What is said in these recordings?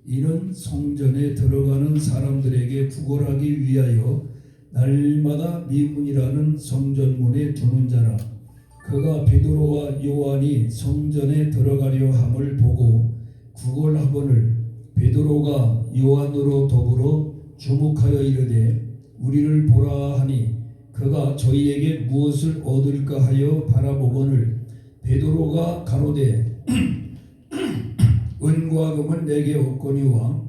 이는 성전에 들어가는 사람들에게 구걸하기 위하여 날마다 미문이라는 성전문에 두는 자라. 그가 베드로와 요한이 성전에 들어가려 함을 보고 구걸하거늘 베드로가 요한으로 더불어 주목하여 이르되 우리를 보라 하니 그가 저희에게 무엇을 얻을까 하여 바라보거늘 베드로가 가로되 은과 금은 내게 없거니와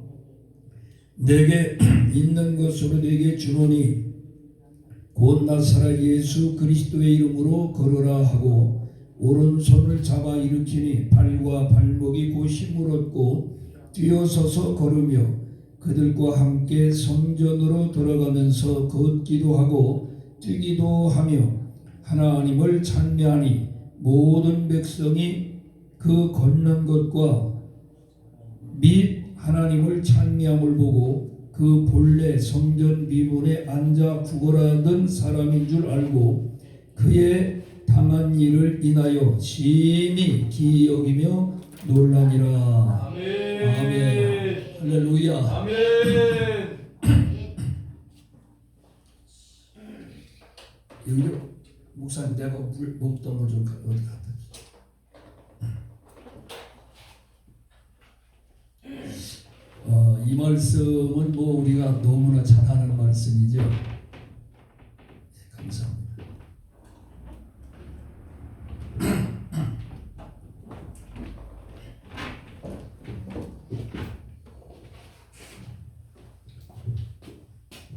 내게 있는 것으로 내게 주노니 곧 나사렛 예수 그리스도의 이름으로 걸으라 하고 오른손을 잡아 일으키니 발과 발목이 곧 힘을 얻고 뛰어서서 걸으며 그들과 함께 성전으로 들어가면서 걷기도 하고 뛰기도 하며 하나님을 찬미하니 모든 백성이 그 걷는 것과 및 하나님을 찬미함을 보고 그 본래 성전 미문에 앉아 구걸하던 사람인 줄 알고 그의 당한 일을 인하여 심히 기여기며 놀라니라. 아멘. 아멘. 할렐루야. 아멘. 여기 목사님 내가 목동을 좀 어디 갔다. 이 말씀은 뭐 우리가 너무나 잘 아는 말씀이죠. 감사합니다.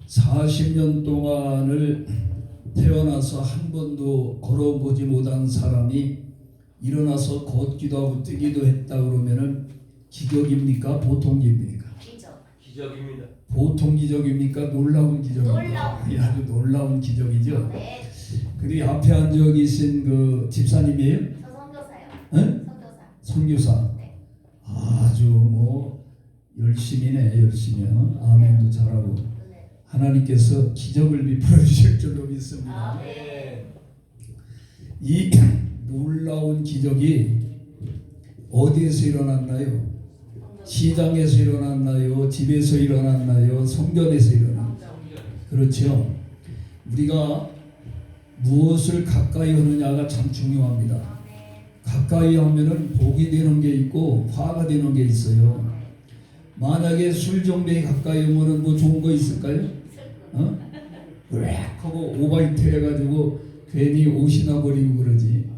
(40년) 동안을 태어나서 한 번도 걸어보지 못한 사람이 일어나서 걷기도 하고 뛰기도 했다 그러면은 기적입니까? 보통 기적입니까? 기적입니다. 보통 기적입니까? 놀라운 기적입니까? 아주 놀라운 기적이죠. 네. 그리고 앞에 앉아 계신 그 집사님이에요? 저 선교사요. 네? 선교사. 네. 아주 뭐 열심히네, 열심히. 아멘도 잘하고 네. 하나님께서 기적을 베풀어 주실 줄로 믿습니다. 아멘. 이 놀라운 기적이 어디에서 일어났나요? 시장에서 일어났나요? 집에서 일어났나요? 성전에서 일어났나요? 그렇죠. 우리가 무엇을 가까이 하느냐가 참 중요합니다. 가까이 하면은 복이 되는 게 있고 화가 되는 게 있어요. 만약에 술정뱅이 가까이 오면은 뭐 좋은 거 있을까요? 으악 하고 오바이트 해가지고 괜히 옷이나 버리고 그러지.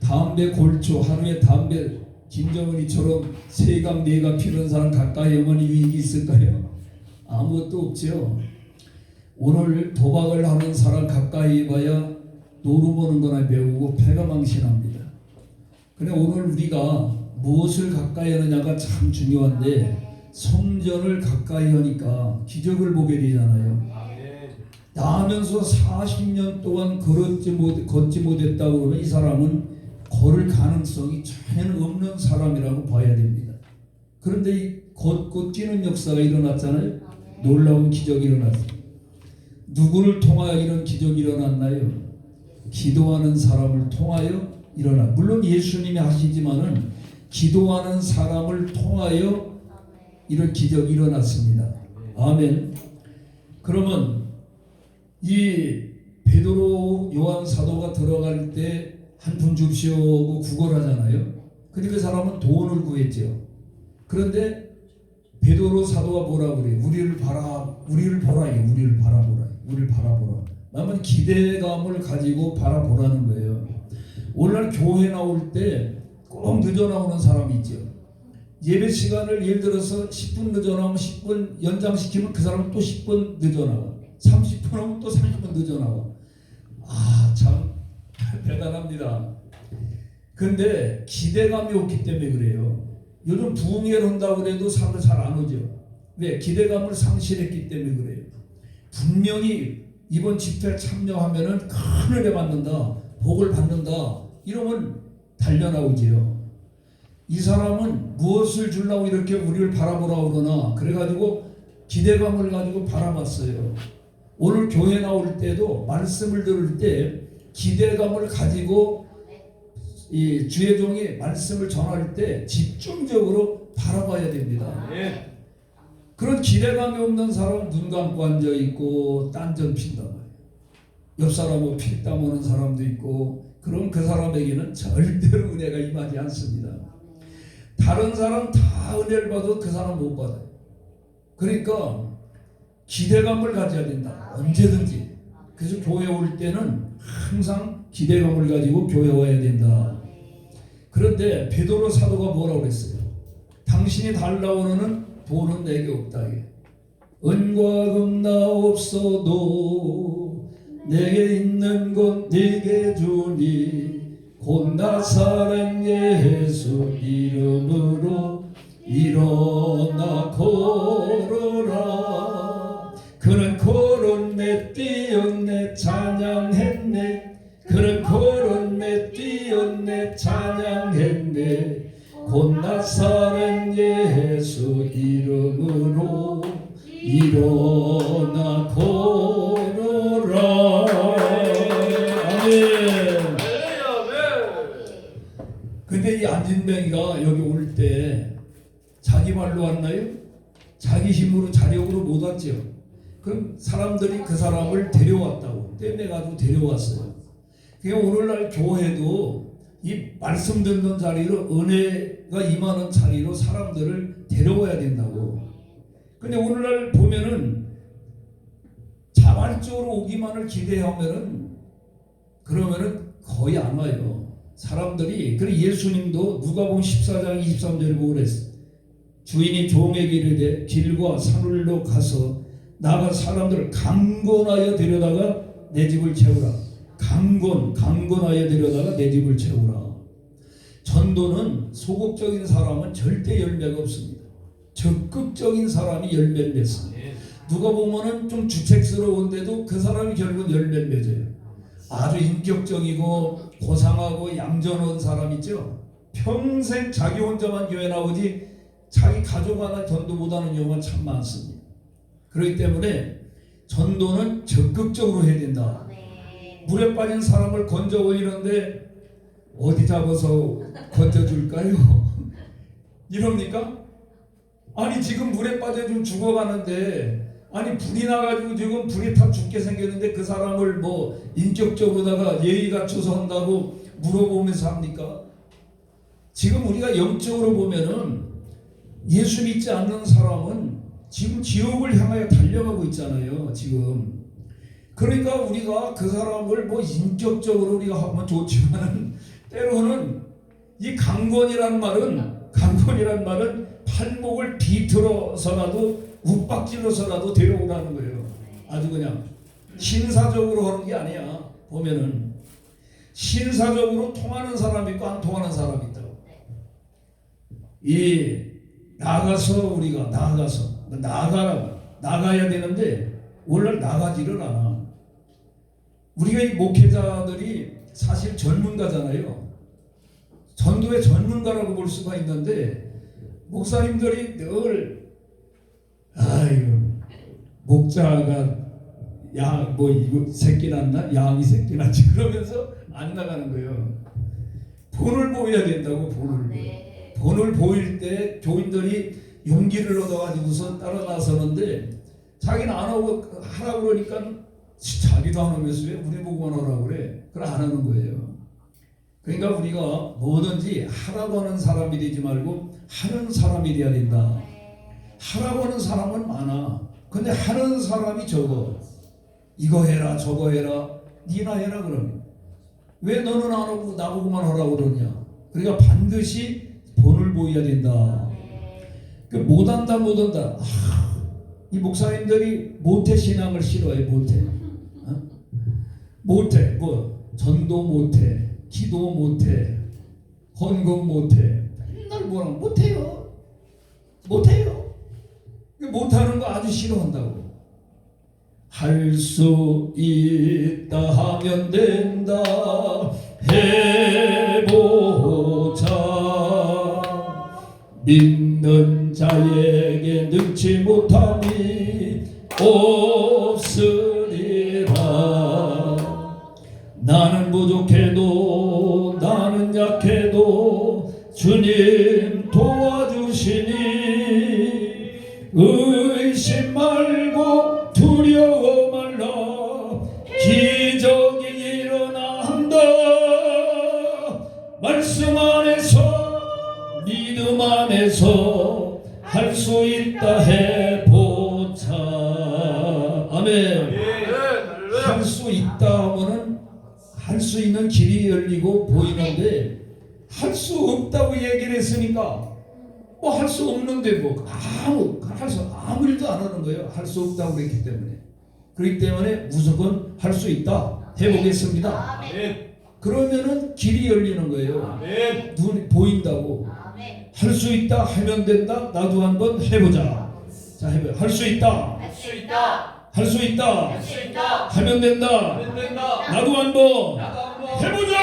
담배 골초 하루에 담배 김정은이처럼 세갑 네갑 피는 사람 가까이 오면 유익이 있을까요? 아무것도 없죠. 오늘 도박을 하는 사람 가까이 봐야 노루 보는 거나 배우고 패가 망신합니다. 그래 오늘 우리가 무엇을 가까이 하느냐가 참 중요한데 성전을 가까이 하니까 기적을 보게 되잖아요. 나면서 40년 동안 걷지 못했다고 그러면 이 사람은 걸을 가능성이 전혀 없는 사람이라고 봐야 됩니다. 그런데 이 걷고 뛰는 역사가 일어났잖아요. 놀라운 기적이 일어났어요. 누구를 통하여 이런 기적이 일어났나요? 기도하는 사람을 통하여 물론 예수님이 하시지만은 기도하는 사람을 통하여 이런 기적이 일어났습니다. 아멘. 그러면 이 베드로 요한 사도가 들어갈 때 한 푼 줍시오고 구걸하잖아요. 근데 그 사람은 돈을 구했죠. 그런데 베드로 사도가 뭐라 그래요? 우리를 바라보라. 우리를 바라보라. 나는 기대감을 가지고 바라보라는 거예요. 오늘날 교회 나올 때 꼭 늦어 나오는 사람이 있죠. 예배 시간을 예를 들어서 10분 늦어 나오면 10분 연장시키면 그 사람은 또 10분 늦어 나와. 30분 하면 또 30분 늦어 나와. 참 대단합니다. 근데 기대감이 없기 때문에 그래요. 요즘 부흥회를 한다고 해도 사람들 잘 안 오죠. 왜? 기대감을 상실했기 때문에 그래요. 분명히 이번 집회에 참여하면은 큰 은혜 받는다, 복을 받는다 이러면 달려나오지요. 이 사람은 무엇을 주려고 이렇게 우리를 바라보라 그러나 그래가지고 기대감을 가지고 바라봤어요. 오늘 교회 나올 때도 말씀을 들을 때 기대감을 가지고 이 주의 종이 말씀을 전할 때 집중적으로 바라봐야 됩니다. 예. 그런 기대감이 없는 사람은 눈 감고 앉아 있고 딴전 핀단 말이에요. 옆 사람은 피땀 오는 사람도 있고, 그럼 그 사람에게는 절대로 은혜가 임하지 않습니다. 다른 사람 다 은혜를 받아도 그 사람 못 받아요. 그러니까 기대감을 가져야 된다. 언제든지. 그래서 교회 올 때는 항상 기대감을 가지고 교회 와야 된다. 그런데 베드로 사도가 뭐라고 그랬어요? 당신이 달라오는 돈은 내게 없다. 은과 금 나 없어도 내게 있는 것 네게 주니 곧 나사렛 예수 이름으로 일어나 걸어라. 그는 걸었네 뛰었네 찬양했네. 그는 걸었네 뛰었네 찬양했네. 곧 나사렛 예수 이름으로 일어나 걸어라. 아멘. 근데 이 안진뱅이가 여기 올 때 자기 말로 왔나요? 자기 힘으로 자력으로 못 왔죠. 그럼 사람들이 그 사람을 데려왔다고 떼내가지고 데려왔어요. 그러니까 오늘날 교회도 이 말씀 듣는 자리로 은혜가 임하는 자리로 사람들을 데려와야 된다고. 근데 오늘날 보면은 자발적으로 오기만을 기대하면은 그러면은 거의 안 와요. 사람들이. 그래 예수님도 누가복음 14장 23절에 보고 그랬어. 주인이 종에게 이르되 길과 산울로 가서 나가 사람들을 강권하여 데려다가 내 집을 채우라. 강권하여 데려다가 내 집을 채우라. 전도는 소극적인 사람은 절대 열매가 없습니다. 적극적인 사람이 열매를 맺습니다. 누가 보면은 좀 주책스러운데도 그 사람이 결국 열매를 맺어요. 아주 인격적이고 고상하고 얌전한 사람 있죠. 평생 자기 혼자만 교회 나오지 자기 가족 하나 전도 못하는 경우가 참 많습니다. 그렇기 때문에 전도는 적극적으로 해야 된다. 물에 빠진 사람을 건져 올리는데 어디 잡아서 건져줄까요? 이럽니까? 아니 지금 물에 빠져 좀 죽어가는데, 아니 불이 나가지고 지금 불이 타 죽게 생겼는데 그 사람을 뭐 인격적으로다가 예의 갖춰서 한다고 물어보면서 합니까? 지금 우리가 영적으로 보면은 예수 믿지 않는 사람은 지금 지옥을 향하여 달려가고 있잖아요. 지금. 그러니까 우리가 그 사람을 뭐 인격적으로 우리가 하면 좋지만 때로는 이 강권이란 말은 팔목을 비틀어서라도 욱박질러서라도 데려오라는 거예요. 아주 그냥 신사적으로 하는 게 아니야. 보면은 신사적으로 통하는 사람이 있고 안 통하는 사람이 있다고. 이 나가서 우리가 나가야 되는데 오늘 나가지를 않아. 우리가 이 목회자들이 사실 전문가잖아요. 전도의 전문가라고 볼 수가 있는데 목사님들이 늘 목자가 이거 새끼 낳나? 양이 새끼 낳지 그러면서 안 나가는 거예요. 본을 보여야 된다고. 본을 보일 때 교인들이 용기를 얻어가지고서 따라 나서는데 자기는 안 하고 하라고 그러니까 자기도 안 하면서 왜 우리 보고만 하라고 그래? 그걸 안 하는 거예요. 그러니까 우리가 뭐든지 하라고 하는 사람이 되지 말고 하는 사람이 돼야 된다. 하라고 하는 사람은 많아. 근데 하는 사람이 적어. 이거 해라 저거 해라 니나 해라 그러면 왜 너는 안 하고 나보고만 하라고 그러냐. 그러니까 반드시 본을 보여야 된다. 못한다. 이 목사님들이 모태신앙을 싫어해. 모태 전도 못해, 기도 못해, 헌금 못해. 맨날 뭐라고 못해요. 못하는 거 아주 싫어한다고. 할 수 있다 하면 된다 해보자. 믿는 자에게 능치 못함이 없으리라. 나는 부족해도 나는 약해도 주님 도와주시니 할 수 있다 해보자. 아멘. 할 수 있다 하면은 할 수 있는 길이 열리고 보이는데 할 수 없다고 얘기를 했으니까 뭐 할 수 없는데 뭐 아무 일도 안 하는 거예요. 할 수 없다고 그랬기 때문에. 그렇기 때문에 무조건 할 수 있다 해보겠습니다. 그러면은 길이 열리는 거예요. 눈이 보인다고. 할 수 있다 하면 된다. 나도 한번 해보자. 자, 해봐요. 할 수 있다. 할 수 있다. 할 수 있다. 하면 된다. 나도 한번 해보자.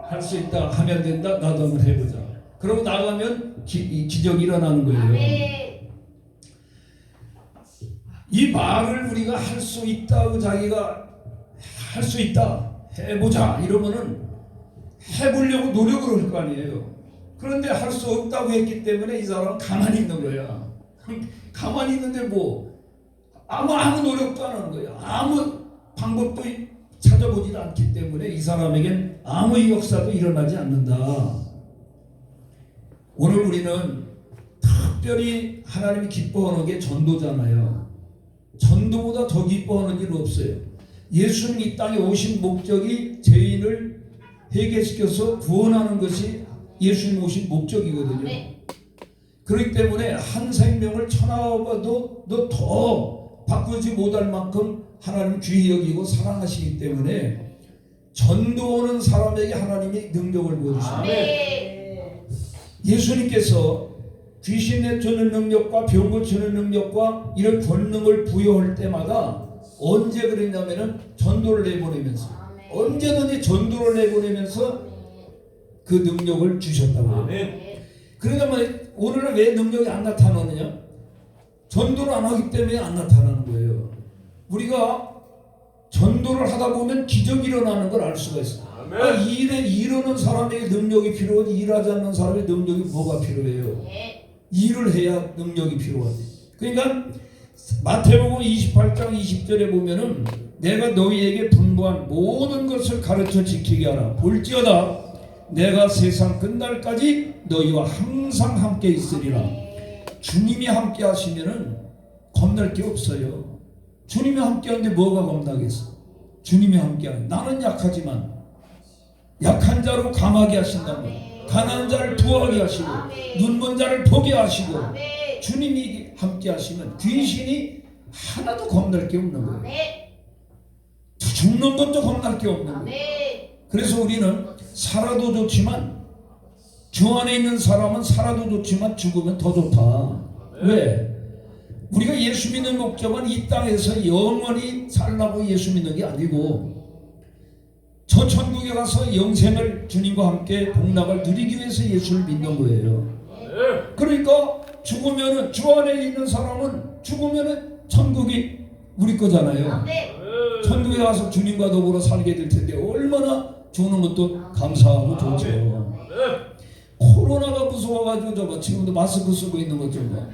할 수 있다 하면 된다. 나도 한번 해보자. 그러고 나가면 기적이 일어나는 거예요. 이 말을 우리가 할 수 있다고 자기가 할 수 있다 해보자 이러면은 해보려고 노력을 할 거 아니에요. 그런데 할 수 없다고 했기 때문에 이 사람은 가만히 있는 거야. 가만히 있는데 뭐 아무 노력도 안 하는 거야. 아무 방법도 찾아보지 않기 때문에 이 사람에겐 아무 역사도 일어나지 않는다. 오늘 우리는 특별히 하나님이 기뻐하는 게 전도잖아요. 전도보다 더 기뻐하는 일 없어요. 예수님 이 땅에 오신 목적이 죄인을 해결시켜서 구원하는 것이 예수님 오신 목적이거든요. 그렇기 때문에 한 생명을 천하와도 더 바꾸지 못할 만큼 하나님 귀히 여기고 사랑하시기 때문에 전도하는 사람에게 하나님이 능력을 보여주십니다. 예수님께서 귀신 내쫓는 능력과 병 고치는 능력과 이런 권능을 부여할 때마다 언제 그랬냐면은 전도를 내보내면서 언제든지 전도를 내보내면서 그 능력을 주셨다고요. 그러니까 오늘은 왜 능력이 안 나타나느냐? 전도를 안 하기 때문에 안 나타나는 거예요. 우리가 전도를 하다 보면 기적이 일어나는 걸 알 수가 있어요. 일하는 사람에게 능력이 필요하지 일하지 않는 사람의 능력이 뭐가 필요해요? 일을 해야 능력이 필요하지. 그러니까 마태복음 28장 20절에 보면은 내가 너희에게 분부한 모든 것을 가르쳐 지키게 하라. 볼지어다 내가 세상 끝날까지 너희와 항상 함께 있으리라. 주님이 함께 하시면은 겁날 게 없어요. 주님이 함께 하는데 뭐가 겁나겠어? 주님이 함께 하는. 나는 약하지만 약한 자로 강하게 하신다고. 가난한 자를 부하게 하시고 눈먼 자를 보게 하시고 주님이 함께 하시면 귀신이 하나도 겁날 게 없는 거예요. 죽는 것도 겁날 게 없는 거예요. 그래서 우리는 살아도 좋지만 주 안에 있는 사람은 살아도 좋지만 죽으면 더 좋다. 왜? 우리가 예수 믿는 목적은 이 땅에서 영원히 살라고 예수 믿는 게 아니고 저 천국에 가서 영생을 주님과 함께 복락을 누리기 위해서 예수를 믿는 거예요. 그러니까 죽으면은 주 안에 있는 사람은 죽으면은 천국이 우리 거잖아요. 천국에 가서 주님과 더불어 살게 될 텐데 얼마나 주는 것도 감사하고 좋죠. 코로나가 무서워가지고 저거 지금도 마스크 쓰고 있는 것 좀 봐.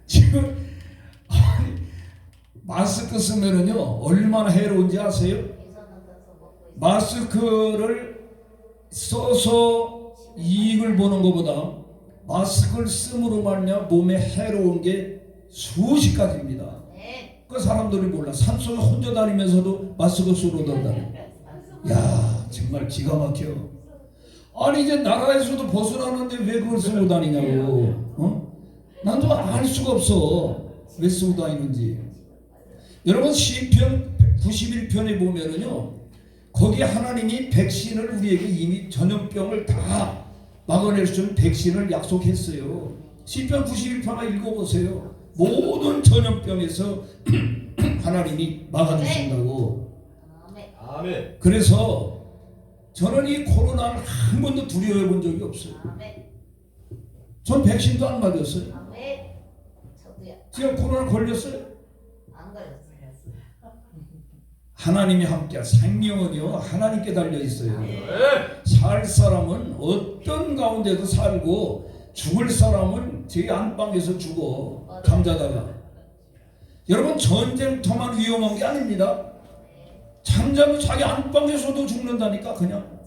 지금 마스크 쓰면은요 얼마나 해로운지 아세요? 마스크를 써서 이익을 보는 것보다 마스크를 쓰므로 말미암아 몸에 해로운 게 수십 가지입니다. 그 사람들이 몰라. 산속에 혼자 다니면서도 마스크 쓰고 다니는. 야 정말 기가 막혀. 아니 이제 나라에서도 벗어나는데 왜 그걸 쓰고 다니냐고. 난도 알 수가 없어. 왜 쓰고 다니는지. 여러분 시편 91편에 보면은요 거기 하나님이 백신을 우리에게 이미 전염병을 다 막아낼 수 있는 백신을 약속했어요. 시편 91편 읽어보세요. 모든 전염병에서 하나님이 막아주신다고. 그래서 저는 이 코로나를 한 번도 두려워해 본 적이 없어요. 전 백신도 안 맞았어요. 지금 코로나 걸렸어요? 안 걸렸어요. 하나님이 함께 생명은요 하나님께 달려 있어요. 살 사람은 어떤 가운데도 살고 죽을 사람은 제 안방에서 죽어 잠자다가. 여러분 전쟁터만 위험한 게 아닙니다. 잠자면 자기 안방에서도 죽는다니까. 그냥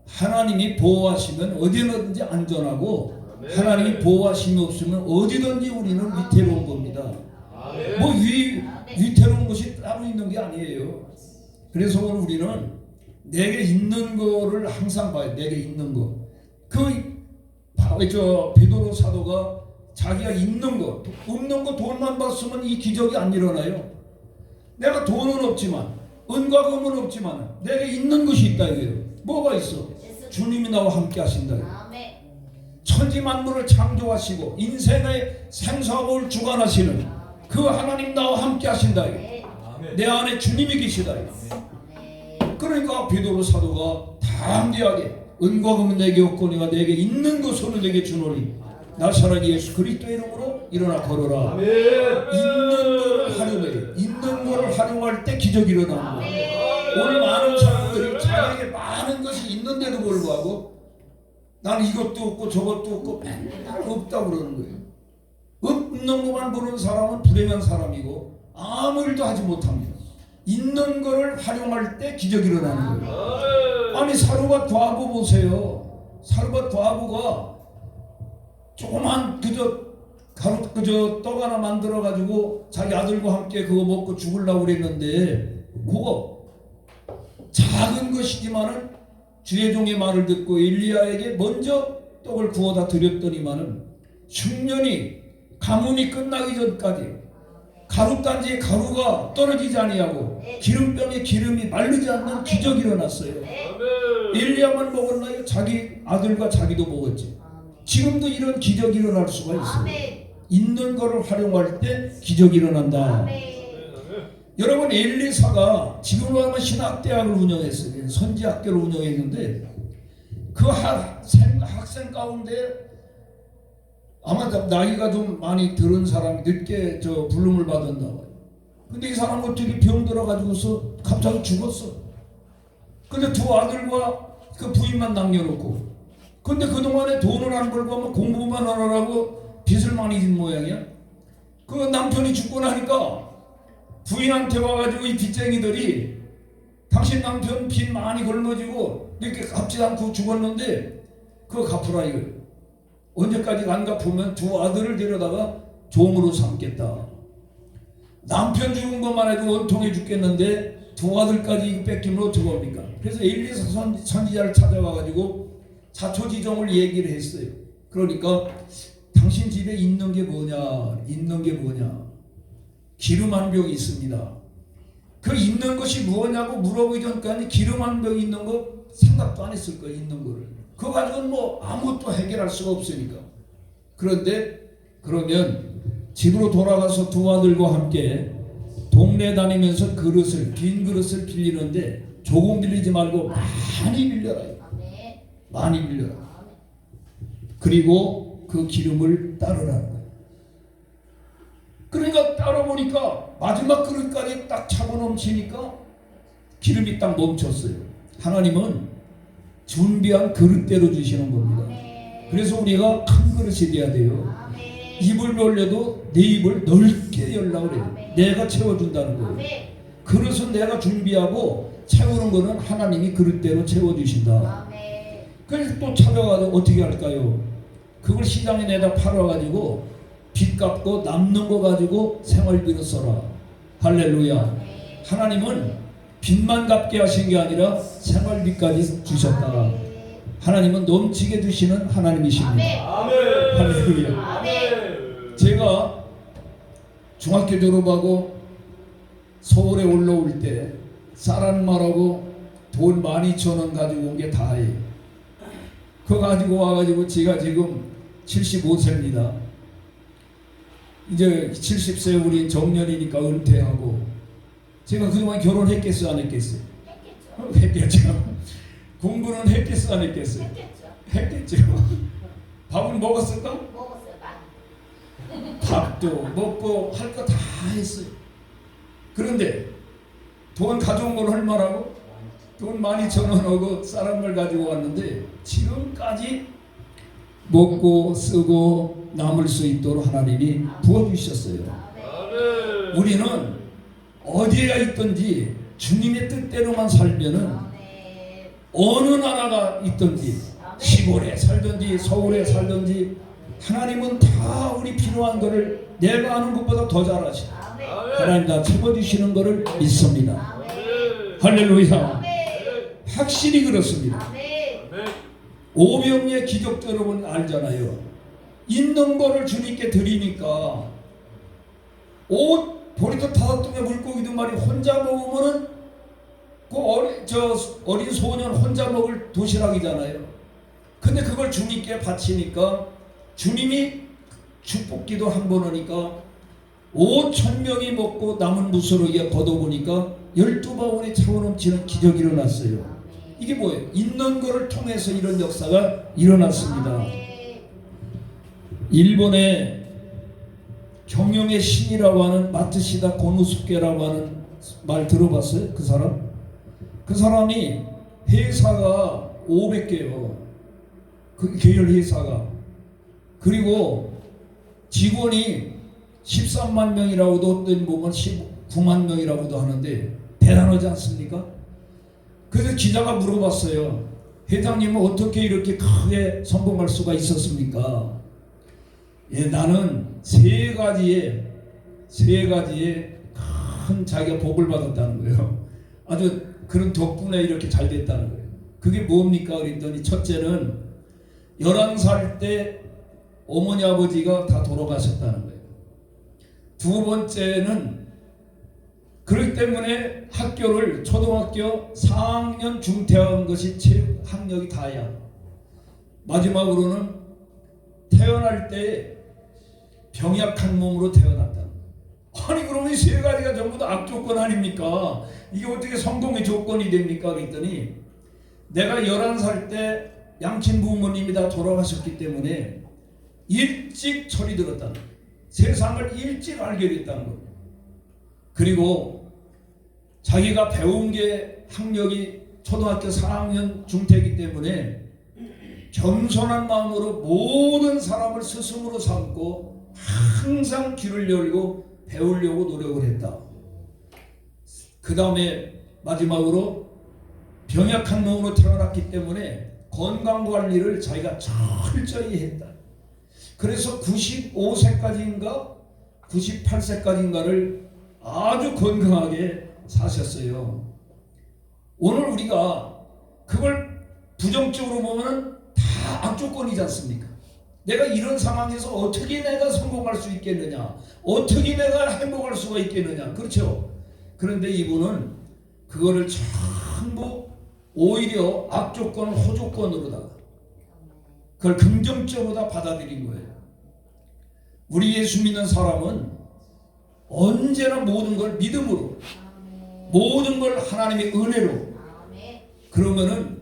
하나님이 보호하시면 어디든지 안전하고 하나님이 보호하심이 없으면 어디든지 우리는 위태로운 겁니다. 뭐 위태로운 것이 따로 있는 게 아니에요. 그래서 오늘 우리는 내게 있는 거를 항상 봐요. 내게 있는 거. 베드로 사도가 자기가 있는 거, 없는 거 돈만 봤으면 이 기적이 안 일어나요. 내가 돈은 없지만, 은과 금은 없지만 내게 있는 것이 있다 이거예요. 뭐가 있어? 주님이 나와 함께 하신다. 천지 만물을 창조하시고 인생의 생사를 주관하시는 그 하나님 나와 함께 하신다. 내 안에 주님이 계시다. 그러니까 베드로 사도가 담대하게 은과 금은 내게 없거니와 내게 있는 것으로 내게 주노니 나사렛 예수 그리스도의 이름으로 일어나 걸어라. 있는 것을 활용해. 있는 것을 활용할 때 기적이 일어납니다. 오늘 많은 사람들이 자기에게 많은 것이 있는데도 불구하고 나는 이것도 없고 저것도 없고 맨날 없다고 그러는 거예요. 없는 것만 보는 사람은 불행한 사람이고 아무 일도 하지 못합니다. 있는 것을 활용할 때 기적이 일어나는 거예요. 아니 사르밧 과부 보세요. 사르밧 과부가 조그만 떡 하나 만들어 가지고 자기 아들과 함께 그거 먹고 죽으려고 그랬는데 그거 작은 것이지만은 주의 종의 말을 듣고 엘리야에게 먼저 떡을 구워다 드렸더니만은 흉년이 가뭄이 끝나기 전까지 가루단지에 가루가 떨어지지 아니하고 기름병에 기름이 마르지 않는 기적이 일어났어요. 엘리야만 먹었나요? 자기 아들과 자기도 먹었지. 지금도 이런 기적이 일어날 수가 있어요. 있는 거를 활용할 때 기적이 일어난다. 여러분 엘리사가 지금으로 하면 신학대학을 운영했어요. 선지학교를 운영했는데 그 학생 가운데 아마 나이가 좀 많이 들은 사람이 늦게 불름을 받았나 봐요. 근데 이 사람 어떻게 병 들어가지고서 갑자기 죽었어. 근데 두 아들과 그 부인만 남겨놓고 근데 그동안에 돈을 안 벌고 하면 공부만 하느라고 빚을 많이 진 모양이야. 그 남편이 죽고 나니까 부인한테 와가지고 이 빚쟁이들이 당신 남편 빚 많이 걸머지고 이렇게 갚지 않고 죽었는데 그거 갚으라 이거예요. 언제까지 안 갚으면 두 아들을 데려다가 종으로 삼겠다. 남편 죽은 것만 해도 원통해 죽겠는데 두 아들까지 뺏기면 어떻게 합니까? 그래서 엘리사 선지자를 찾아와가지고 자초지종을 얘기를 했어요. 그러니까 당신 집에 있는 게 뭐냐? 있는 게 뭐냐? 기름 한 병이 있습니다. 그 있는 것이 뭐냐고 물어보기 전까지 기름 한 병 있는 거 생각도 안 했을 거예요. 있는 거를. 그거 가지고는 뭐 아무것도 해결할 수가 없으니까. 그런데 그러면 집으로 돌아가서 두 아들과 함께 동네 다니면서 빈 그릇을 빌리는데 조금 빌리지 말고 많이 빌려라. 많이 빌려라. 그리고 그 기름을 따르라는 거예요. 그러니까 따라 보니까 마지막 그릇까지 딱 차고 넘치니까 기름이 딱 멈췄어요. 하나님은 준비한 그릇대로 주시는 겁니다. 그래서 우리가 큰 그릇이 돼야 돼요. 입을 벌려도 내 입을 넓게 열라고 그래요. 내가 채워준다는 거예요. 그릇은 내가 준비하고 채우는 거는 하나님이 그릇대로 채워주신다. 그래서 또 찾아가서 어떻게 할까요? 그걸 시장에 내다 팔아가지고 빚 갚고 남는 거 가지고 생활비로 써라. 할렐루야. 하나님은 빚만 갚게 하신 게 아니라 생활비까지 주셨다. 하나님은 넘치게 주시는 하나님이십니다. 할렐루야. 제가 중학교 졸업하고 서울에 올라올 때 쌀한 말하고 돈 12,000원 가지고 온 게 다예요. 그거 가지고 와가지고 제가 지금 75세입니다. 이제 70세 우리 정년이니까 은퇴하고 제가 그동안 결혼했겠어요? 안 했겠어요? 했겠죠. 공부는 했겠어? 안 했겠어요? 했겠죠. 밥은 먹었을까? 먹었어요. 밥도 먹고 할 거 다 했어요. 그런데 돈 가져온 건 얼마라고? 돈 12,000원하고 쌀한 걸 가지고 왔는데 지금까지 먹고 쓰고 남을 수 있도록 하나님이 부어주셨어요. 우리는 어디에 있든지 주님의 뜻대로만 살면은 어느 나라가 있든지 시골에 살든지 서울에 살든지 하나님은 다 우리 필요한 것을 내가 아는 것보다 더 잘 아시고 하나님 다 채워주시는 것을 믿습니다. 할렐루야. 확실히 그렇습니다. 오병이의 기적 여러분 알잖아요. 있는 거를 주님께 드리니까 옷 보리도 5덩이 물고기도 말이 혼자 먹으면은 그 어린 소년 혼자 먹을 도시락이잖아요. 근데 그걸 주님께 바치니까 주님이 축복기도 한 번 하니까 5,000명이 먹고 남은 무스러기가 걷어보니까 12바구니 차고 넘치는 기적이 일어났어요. 이게 뭐예요? 있는 거를 통해서 이런 역사가 일어났습니다. 일본의 경영의 신이라고 하는 마츠시다 고노스케라고 하는 말 들어봤어요? 그 사람? 그 사람이 회사가 500개요. 그 계열 회사가. 그리고 직원이 13만 명이라고도 어떤 보면 19만 명이라고도 하는데 대단하지 않습니까? 그래서 기자가 물어봤어요. 회장님은 어떻게 이렇게 크게 성공할 수가 있었습니까? 예, 나는 세 가지의 큰 자기가 복을 받았다는 거예요. 아주 그런 덕분에 이렇게 잘 됐다는 거예요. 그게 뭡니까? 그랬더니 첫째는 11살 때 어머니 아버지가 다 돌아가셨다는 거예요. 두 번째는 그렇기 때문에 학교를 초등학교 4학년 중퇴한 것이 학력이 다야. 마지막으로는 태어날 때 병약한 몸으로 태어났다. 아니 그러면 이 세 가지가 전부 다 악조건 아닙니까? 이게 어떻게 성공의 조건이 됩니까? 그랬더니 내가 11살 때 양친 부모님이 다 돌아가셨기 때문에 일찍 철이 들었다는 거예요. 세상을 일찍 알게 됐다는 거예요. 그리고 자기가 배운 게 학력이 초등학교 4학년 중퇴이기 때문에 겸손한 마음으로 모든 사람을 스승으로 삼고 항상 귀를 열고 배우려고 노력을 했다. 그 다음에 마지막으로 병약한 몸으로 태어났기 때문에 건강관리를 자기가 철저히 했다. 그래서 95세까지인가 98세까지인가를 아주 건강하게 사셨어요. 오늘 우리가 그걸 부정적으로 보면 다 악조건이지 않습니까? 내가 이런 상황에서 어떻게 내가 성공할 수 있겠느냐, 어떻게 내가 행복할 수가 있겠느냐, 그렇죠? 그런데 이분은 그거를 전부 오히려 악조건을 호조건으로다가 그걸 긍정적으로 다 받아들인 거예요. 우리 예수 믿는 사람은 언제나 모든 걸 믿음으로, 모든 걸 하나님의 은혜로, 그러면은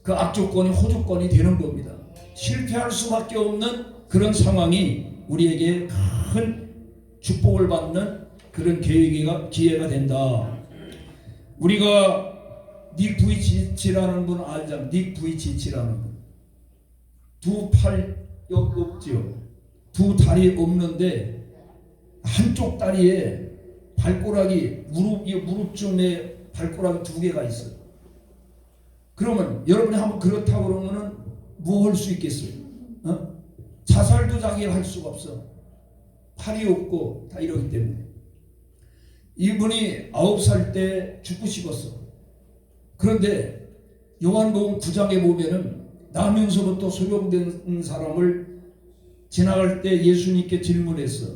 그 악조건이 호조건이 되는 겁니다. 실패할 수밖에 없는 그런 상황이 우리에게 큰 축복을 받는 그런 기회가 된다. 우리가 닉 부이치치라는 분 알잖아요. 닉 부이치치라는 분. 두 팔 없죠. 두 다리 없는데 한쪽 다리에 발가락이 무릎쯤에 발가락이 2개가 있어요. 그러면 여러분이 한번 그렇다고 그러면은 뭐 할 수 있겠어요? 자살도 자기가 할 수가 없어. 팔이 없고 다 이러기 때문에. 이분이 9살 때 죽고 싶었어. 그런데 요한복음 9장에 보면은 나면서부터 소경된 사람을 지나갈 때 예수님께 질문했어.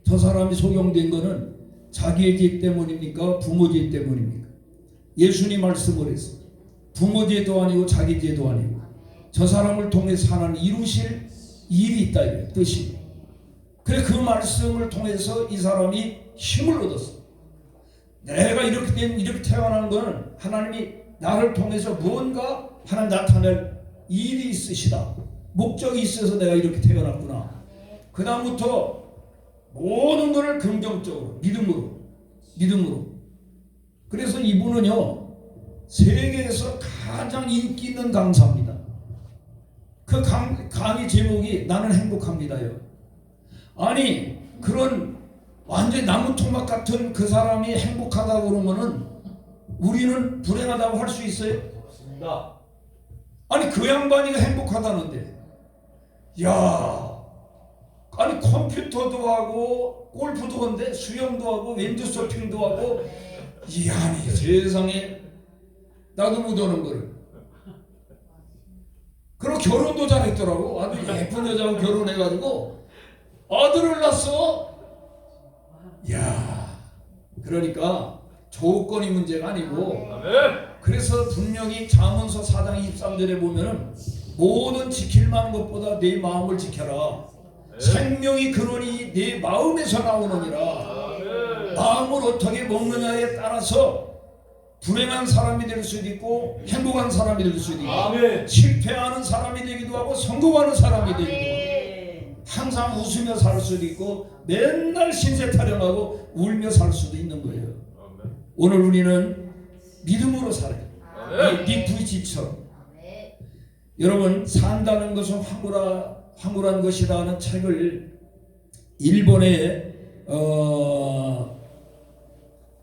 저 사람이 소경된 거는 자기의 죄 때문입니까? 부모 죄 때문입니까? 예수님 말씀을 했어. 부모 죄도 아니고 자기 죄도 아니고 저 사람을 통해서 하나님 이루실 일이 있다 이거예요. 뜻이. 그래 그 말씀을 통해서 이 사람이 힘을 얻었어. 내가 이렇게 태어난 거는 하나님이 나를 통해서 무언가 하나 나타낼 일이 있으시다. 목적이 있어서 내가 이렇게 태어났구나. 그 다음부터 모든 것을 긍정적으로 믿음으로. 그래서 이분은요 세계에서 가장 인기 있는 강사입니다. 그 강의 제목이 나는 행복합니다요. 아니 그런 완전히 나무 토막 같은 그 사람이 행복하다고 그러면은 우리는 불행하다고 할 수 있어요? 없습니다. 아니 그 양반이가 행복하다는데, 야, 아니 컴퓨터도 하고 골프도 한데 수영도 하고 윈드서핑도 하고, 이 아니 세상에 나도 못하는 거를. 그리고 결혼도 잘했더라고. 아주 예쁜 여자하고 결혼해가지고 아들을 낳았어. 야, 그러니까 조건이 문제가 아니고, 그래서 분명히 잠언서 4장 23절에 보면은 모든 지킬 만한 것보다 내 마음을 지켜라. 생명이 근원이 내 마음에서 나오느니라. 마음을 어떻게 먹느냐에 따라서 불행한 사람이 될 수도 있고 행복한 사람이 될 수도 있고, 실패하는 사람이 되기도 하고 성공하는 사람이 되기도 하고, 항상 웃으며 살 수도 있고 맨날 신세 타령하고 울며 살 수도 있는 거예요. 오늘 우리는 믿음으로 살아요. 이 부이집처럼. 여러분, 산다는 것은 황홀한 것이라는 책을 일본에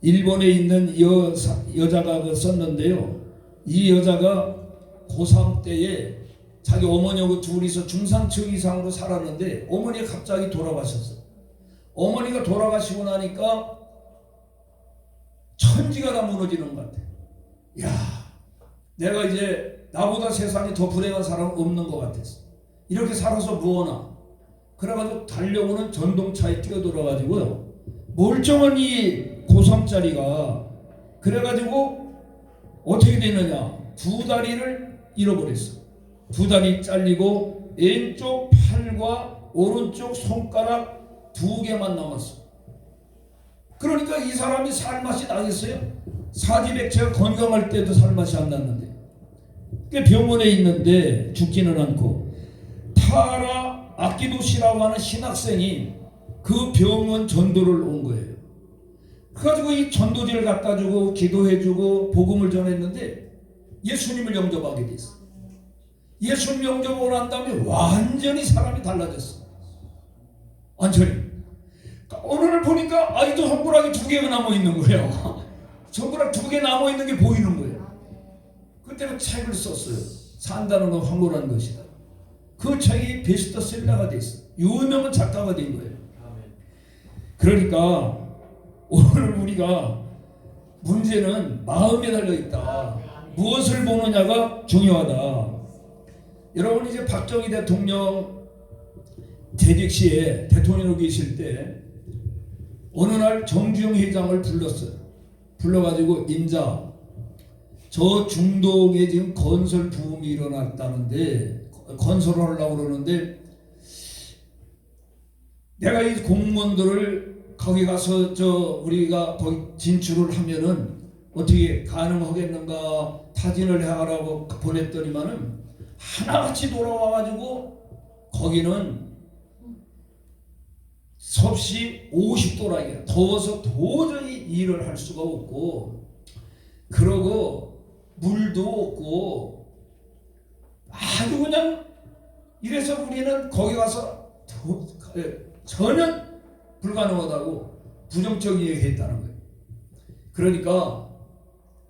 있는 여자가 썼는데요. 이 여자가 고3 때에 자기 어머니하고 둘이서 중상층 이상으로 살았는데 어머니가 갑자기 돌아가셨어. 어머니가 돌아가시고 나니까 천지가 다 무너지는 것 같아. 야, 내가 이제 나보다 세상에 더 불행한 사람은 없는 것 같았어. 이렇게 살아서 뭐하나. 그래가지고 달려오는 전동차에 뛰어들어가지고요, 멀쩡한 이 고3짜리가 그래가지고 어떻게 되느냐, 두 다리를 잃어버렸어. 두 다리 잘리고 왼쪽 팔과 오른쪽 손가락 2개만 남았어. 그러니까 이 사람이 살맛이 나겠어요? 사지백체가 건강할 때도 살맛이 안 났는데, 병원에 있는데 죽지는 않고, 타라 아키도시라고 하는 신학생이 그 병원 전도를 온 거예요. 그래가지고 이 전도지를 갖다 주고 기도해주고 복음을 전했는데 예수님을 영접하게 됐어. 예수님 영접하고 난 다음에 완전히 사람이 달라졌어. 완전히. 오늘 보니까 아직도 손가락이 2개가 남아있는 거예요. 손가락 2개 남아있는 게 보이는 거예요. 그때는 책을 썼어요. 산다는 건 황홀한 것이다. 그 책이 베스트셀러가 됐어. 유명한 작가가 된 거예요. 그러니까 오늘 우리가 문제는 마음에 달려있다. 무엇을 보느냐가 중요하다. 여러분, 이제 박정희 대통령 재직 시에 대통령으로 계실 때 어느 날 정주영 회장을 불렀어요. 불러가지고, 인자, 저 중동에 지금 건설 부음이 일어났다는데 건설을 하려고 그러는데 내가 이 공무원들을 거기 가서 우리가 거기 진출을 하면은 어떻게 가능하겠는가 타진을 해가라고 보냈더니만은 하나같이 돌아와가지고 거기는 섭씨 50도라이야. 더워서 도저히 일을 할 수가 없고, 그러고 물도 없고 아주 그냥 이래서 우리는 거기 가서 전혀 불가능하다고 부정적 얘기했다는 거예요. 그러니까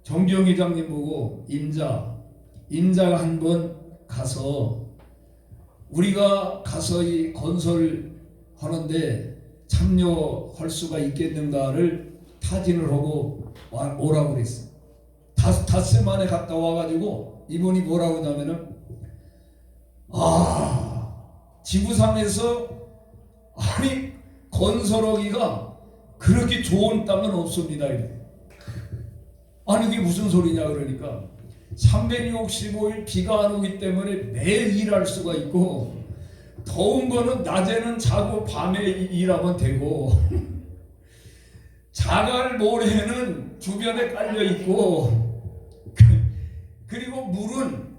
정주영 회장님 보고, 인자가 한번 가서 우리가 가서 이 건설 하는데 참여할 수가 있겠는가를 타진을 하고 오라고 그랬어. 닷새 만에 갔다 와가지고 이분이 뭐라고 하냐면은, 지구상에서 아니 건설하기가 그렇게 좋은 땅은 없습니다. 아니 그게 무슨 소리냐 그러니까, 365일 비가 안 오기 때문에 매일 일할 수가 있고, 더운 거는 낮에는 자고 밤에 일하면 되고 자갈 모래는 주변에 깔려 있고, 그리고 물은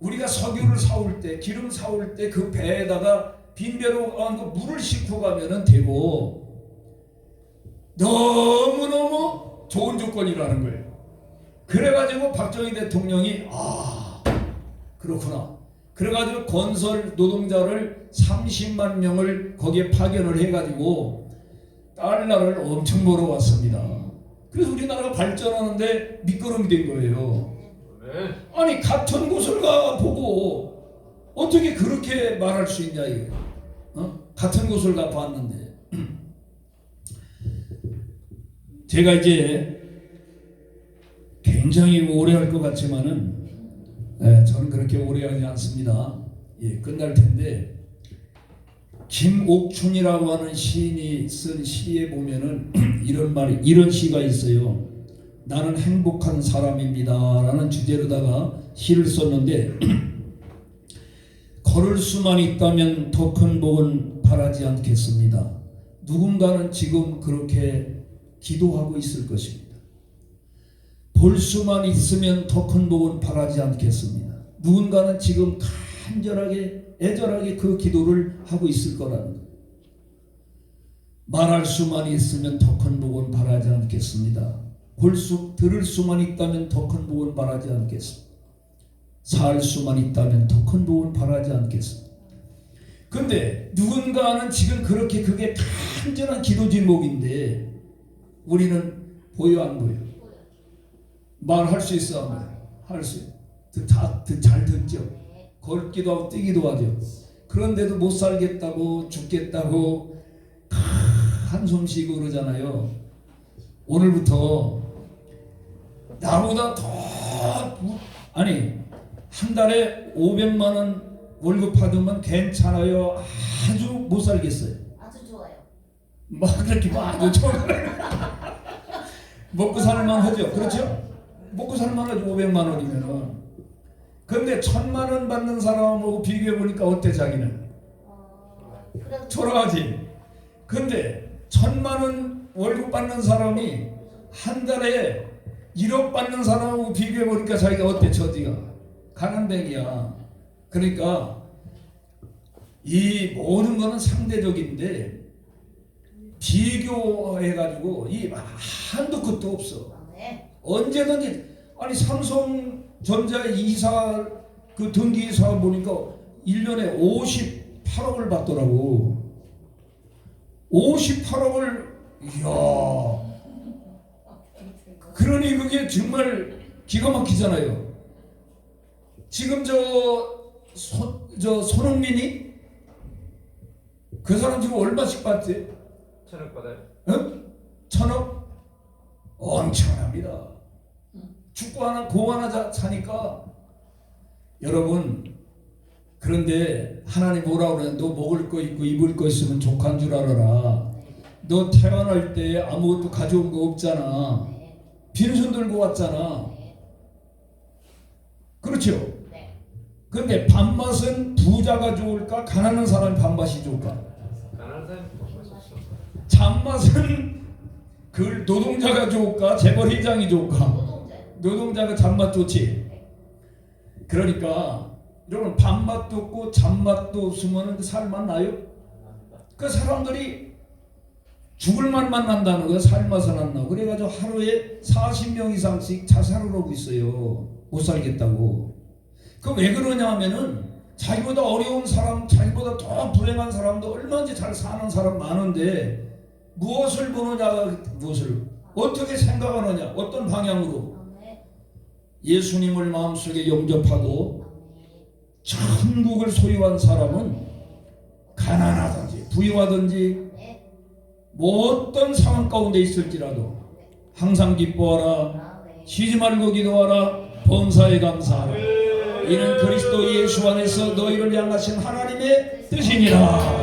우리가 석유를 사올 때, 기름 사올 때 그 배에다가 빈배로 물을 싣고 가면은 되고, 너무너무 좋은 조건이라는 거예요. 그래가지고 박정희 대통령이 그렇구나. 그래가지고 건설 노동자를 30만 명을 거기에 파견을 해가지고 달러를 엄청 벌어왔습니다. 그래서 우리나라가 발전하는데 밑거름이 된 거예요. 아니 같은 곳을 가 보고 어떻게 그렇게 말할 수 있냐 이거. 같은 곳을 가 봤는데 제가 이제 굉장히 오래 할 것 같지만은 저는 그렇게 오래 하지 않습니다. 끝날 텐데 김옥춘이라고 하는 시인이 쓴 시에 보면은 이런 시가 있어요. 나는 행복한 사람입니다 라는 주제로다가 시를 썼는데 걸을 수만 있다면 더 큰 복은 바라지 않겠습니다. 누군가는 지금 그렇게 기도하고 있을 것입니다. 볼 수만 있으면 더 큰 복은 바라지 않겠습니다. 누군가는 지금 간절하게 애절하게 그 기도를 하고 있을 거라는 거예요. 말할 수만 있으면 더 큰 복은 바라지 않겠습니다. 들을 수만 있다면 더 큰 복은 바라지 않겠습니다. 살 수만 있다면 더 큰 복은 바라지 않겠습니다. 근데 누군가는 지금 그렇게 그게 간절한 기도 제목인데 우리는 보여 안 보여? 말할 수 있어 안 보여? 할 수 있어. 잘 듣죠? 걷기도 하고 뛰기도 하죠. 그런데도 못 살겠다고 죽겠다고 한숨 쉬고 그러잖아요. 오늘부터 나보다 더 한 달에 500만 원 월급 받으면 괜찮아요. 아주 못 살겠어요. 아주 좋아요. 막 그렇게 아주 좋아요. 먹고 살만 하죠. 그렇죠? 먹고 살만 하죠. 500만 원이면은. 근데 1000만 원 받는 사람하고 비교해 보니까 어때 자기는? 초라하지. 근데 1000만 원 월급 받는 사람이 한 달에 1억 받는 사람하고 비교해 보니까 자기가 어때 처지가? 가난뱅이야. 그러니까 이 모든 거는 상대적인데 비교해가지고 이 한도 끝도 없어. 언제든지 삼성전자 이사 그 등기이사 보니까 1년에 58억을 받더라고. 58억을 이야. 그러니 그게 정말 기가 막히잖아요. 지금 손흥민이 그 사람 지금 얼마씩 받지? 1000억 받아요. 응? 1000억? 엄청납니다. 축구 하나 공 하나 사니까 여러분 그런데 하나님 뭐라 그래? 너 먹을 거 있고 입을 거 있으면 족한 줄 알아라. 너 태어날 때 아무것도 가져온 거 없잖아. 빈손 들고 왔잖아. 그렇죠? 근데 밥맛은 부자가 좋을까? 가난한 사람이 밥맛이 좋을까? 가난한 사람이 밥맛이 좋죠. 잡맛은 그 노동자가 좋을까? 재벌회장이 좋을까? 노동자가 잡맛 좋지. 그러니까 여러분 밥맛도 없고 잡맛도 없으면 그 살맛 나요? 그 사람들이 죽을 맛만 난다는 거야. 살맛은 안 나고. 그래가지고 하루에 40명 이상씩 자살을 하고 있어요. 못 살겠다고. 그 왜 그러냐 하면은 자기보다 어려운 사람, 자기보다 더 불행한 사람도 얼마든지 잘 사는 사람 많은데 무엇을 보느냐, 무엇을 어떻게 생각하느냐, 어떤 방향으로 예수님을 마음속에 영접하고 천국을 소유한 사람은 가난하든지 부유하든지 뭐 어떤 상황 가운데 있을지라도 항상 기뻐하라, 쉬지 말고 기도하라, 범사에 감사하라. 이는 그리스도 예수 안에서 너희를 향하신 하나님의 뜻이니라.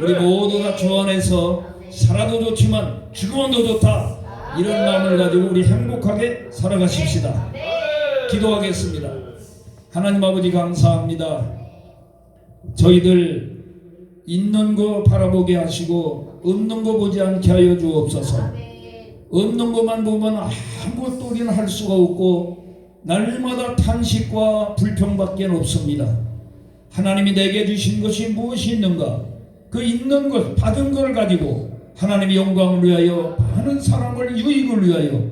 우리 모두가 주 안에서 살아도 좋지만 죽어도 좋다, 이런 마음을 가지고 우리 행복하게 살아가십시다. 기도하겠습니다. 하나님 아버지 감사합니다. 저희들 있는 거 바라보게 하시고 없는 거 보지 않게 하여 주옵소서. 없는 것만 보면 아무것도 우리는 할 수가 없고 날마다 탄식과 불평밖에 없습니다. 하나님이 내게 주신 것이 무엇이 있는가? 그 있는 것, 받은 걸 가지고 하나님의 영광을 위하여 많은 사람을 유익을 위하여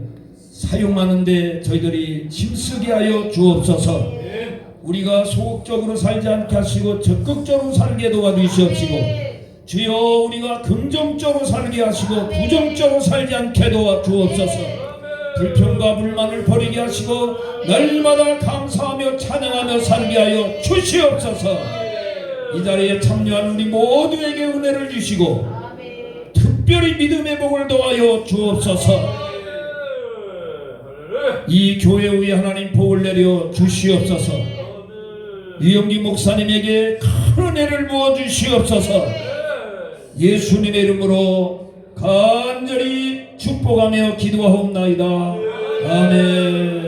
사용하는데 저희들이 힘쓰게 하여 주옵소서. 우리가 소극적으로 살지 않게 하시고 적극적으로 살게 도와주시옵시고, 주여 우리가 긍정적으로 살게 하시고 부정적으로 살지 않게 도와주옵소서. 불평과 불만을 버리게 하시고 날마다 감사하며 찬양하며 살게 하여 주시옵소서. 이 자리에 참여한 우리 모두에게 은혜를 주시고 특별히 믿음의 복을 더하여 주옵소서. 이 교회 위에 하나님 복을 내려 주시옵소서. 유영기 목사님에게 큰 은혜를 부어 주시옵소서. 예수님의 이름으로 간절히 축복하며 기도하옵나이다. 아멘.